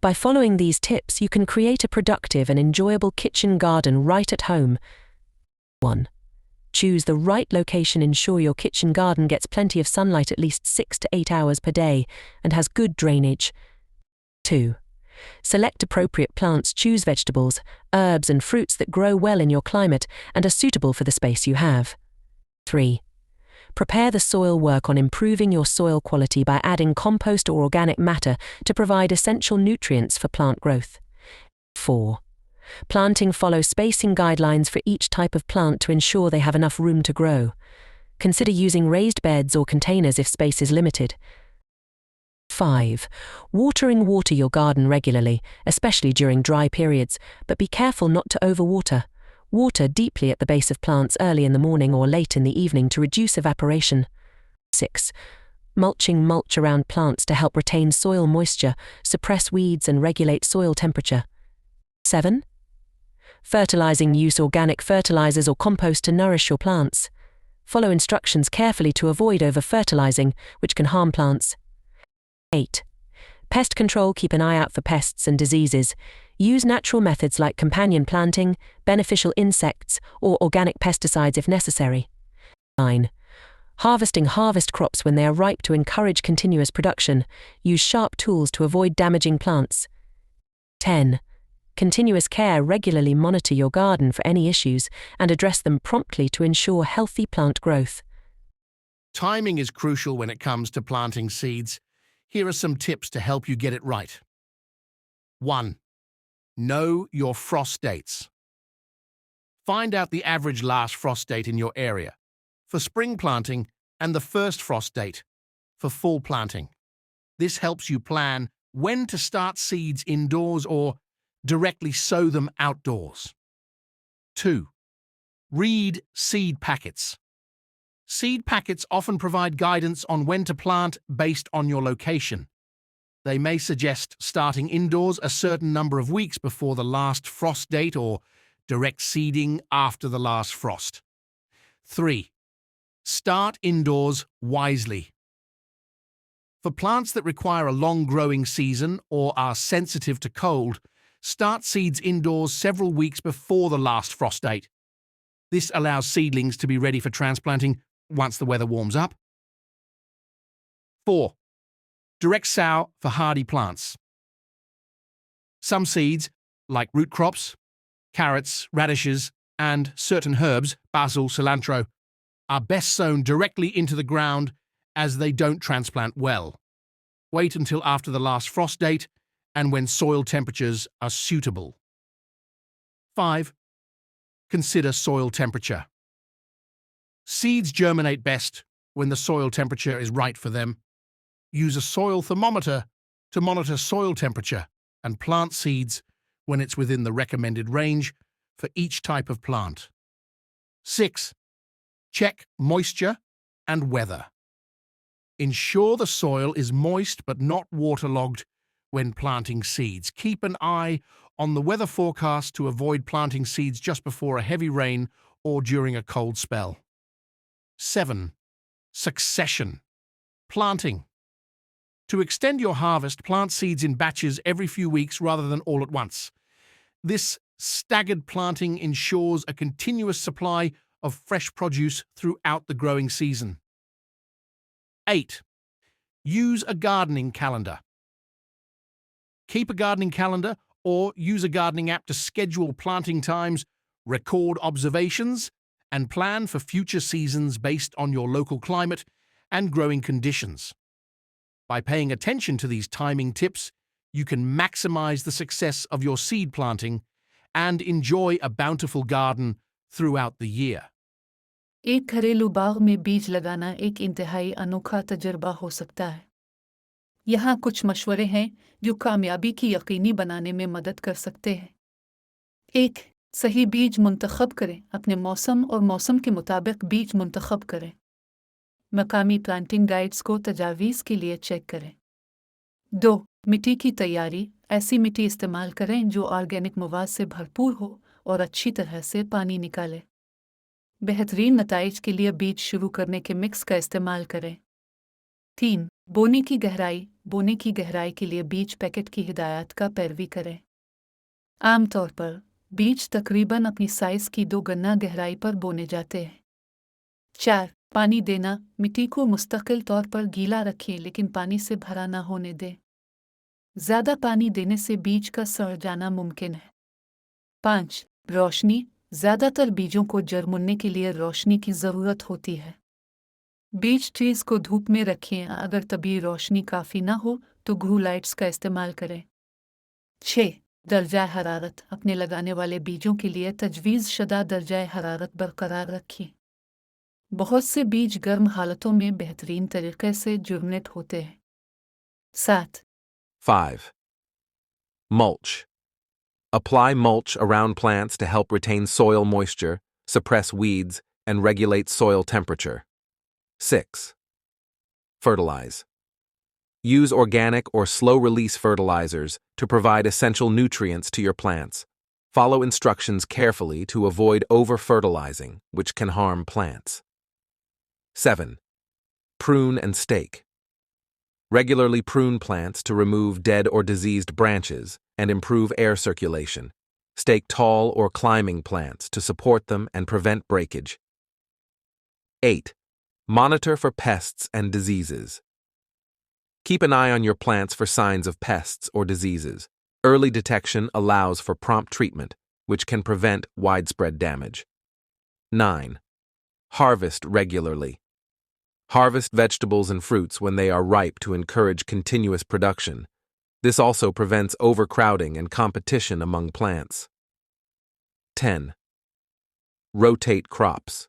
By following these tips, you can create a productive and enjoyable kitchen garden right at home. 1. Choose the right location. Ensure your kitchen garden gets plenty of sunlight, at least 6 to 8 hours per day, and has good drainage. 2. Select appropriate plants. Choose vegetables, herbs, and fruits that grow well in your climate and are suitable for the space you have. 3. Prepare the soil. Work on improving your soil quality by adding compost or organic matter to provide essential nutrients for plant growth. 4. Planting. Follow spacing guidelines for each type of plant to ensure they have enough room to grow. Consider using raised beds or containers if space is limited. 5. Watering. Water your garden regularly, especially during dry periods, but be careful not to overwater. Water deeply at the base of plants early in the morning or late in the evening to reduce evaporation. 6. Mulching. Mulch around plants to help retain soil moisture, suppress weeds, and regulate soil temperature. 7. Fertilizing. Use organic fertilizers or compost to nourish your plants. Follow instructions carefully to avoid over-fertilizing, which can harm plants. 8. Pest control. Keep an eye out for pests and diseases. Use natural methods like companion planting, beneficial insects, or organic pesticides if necessary. 9. Harvesting. Harvest crops when they are ripe to encourage continuous production. Use sharp tools to avoid damaging plants. 10. Continuous care. Regularly monitor your garden for any issues and address them promptly to ensure healthy plant growth. Timing is crucial when it comes to planting seeds. Here are some tips to help you get it right. 1. Know your frost dates. Find out the average last frost date in your area for spring planting and the first frost date for fall planting. This helps you plan when to start seeds indoors or directly sow them outdoors. 2. Read seed packets. Seed packets often provide guidance on when to plant based on your location. They may suggest starting indoors a certain number of weeks before the last frost date or direct seeding after the last frost. 3. Start indoors wisely. For plants that require a long growing season or are sensitive to cold, start seeds indoors several weeks before the last frost date. This allows seedlings to be ready for transplanting once the weather warms up. 4. Direct sow for hardy plants. Some seeds, like root crops, carrots, radishes, and certain herbs, basil, cilantro, are best sown directly into the ground as they don't transplant well. Wait until after the last frost date and when soil temperatures are suitable. 5. Consider soil temperature. Seeds germinate best when the soil temperature is right for them. Use a soil thermometer to monitor soil temperature and plant seeds when it's within the recommended range for each type of plant. 6. Check moisture and weather. Ensure the soil is moist but not waterlogged when planting seeds. Keep an eye on the weather forecast to avoid planting seeds just before a heavy rain or during a cold spell. 7. Succession. Planting. To extend your harvest, plant seeds in batches every few weeks rather than all at once. This staggered planting ensures a continuous supply of fresh produce throughout the growing season. 8. Use a gardening calendar. Keep a gardening calendar or use a gardening app to schedule planting times, record observations, and plan for future seasons based on your local climate and growing conditions. By paying attention to these timing tips, you can maximize the success of your seed planting and enjoy a bountiful garden throughout the year. एक घरेलू बाग में बीज लगाना एक इंतहाई अनोखा तजुर्बा हो सकता है। यहाँ कुछ मशवरे हैं जो कामयाबी की यकीनी बनाने में मदद कर सकते हैं। 1. सही बीज मुंतखब करें। अपने मौसम और मौसम के मुताबिक बीज मुंतखब करें। मकामी प्लांटिंग गाइड्स को तजावीज़ के लिए चेक करें। 2. मिट्टी की तैयारी। ऐसी मिट्टी इस्तेमाल करें जो ऑर्गेनिक मवाद से भरपूर हो और अच्छी तरह से पानी निकाले। बेहतरीन नताइज के लिए बीज शुरू करने के मिक्स का इस्तेमाल करें। 3. बोने की गहराई। बोने की गहराई के लिए बीज पैकेट की हिदायत का पैरवी करें। आमतौर पर बीज तकरीबन अपनी साइज की 2 गन्ना गहराई पर बोने जाते हैं। 4. पानी देना। मिट्टी को मुस्तकिल तौर पर गीला रखें लेकिन पानी से भरा ना होने दें। ज़्यादा पानी देने से बीज का सड़ जाना मुमकिन है। 5. रोशनी। ज़्यादातर बीजों को जर्मने के लिए रोशनी की ज़रूरत होती है। बीज ट्रीज को धूप में रखें, अगर तभी रोशनी काफ़ी ना हो तो ग्रू लाइट्स का इस्तेमाल करें। 6. दर्जा हरारत। अपने लगाने वाले बीजों के लिए तजवीज़ शुदा दर्जा हरारत बरकरार रखें। बहुत से बीज गर्म हालतों में बेहतरीन तरीके से जुर्नेट होते हैं। 7. 5. Mulch. Apply mulch around plants to help retain soil moisture, suppress weeds, and regulate soil temperature. 6. Fertilize. Use organic or slow-release fertilizers to provide essential nutrients to your plants. Follow instructions carefully to avoid over-fertilizing, which can harm plants. 7. Prune and stake. Regularly prune plants to remove dead or diseased branches and improve air circulation. Stake tall or climbing plants to support them and prevent breakage. 8. Monitor for pests and diseases. Keep an eye on your plants for signs of pests or diseases. Early detection allows for prompt treatment, which can prevent widespread damage. 9. Harvest regularly. Harvest vegetables and fruits when they are ripe to encourage continuous production. This also prevents overcrowding and competition among plants. 10. Rotate crops.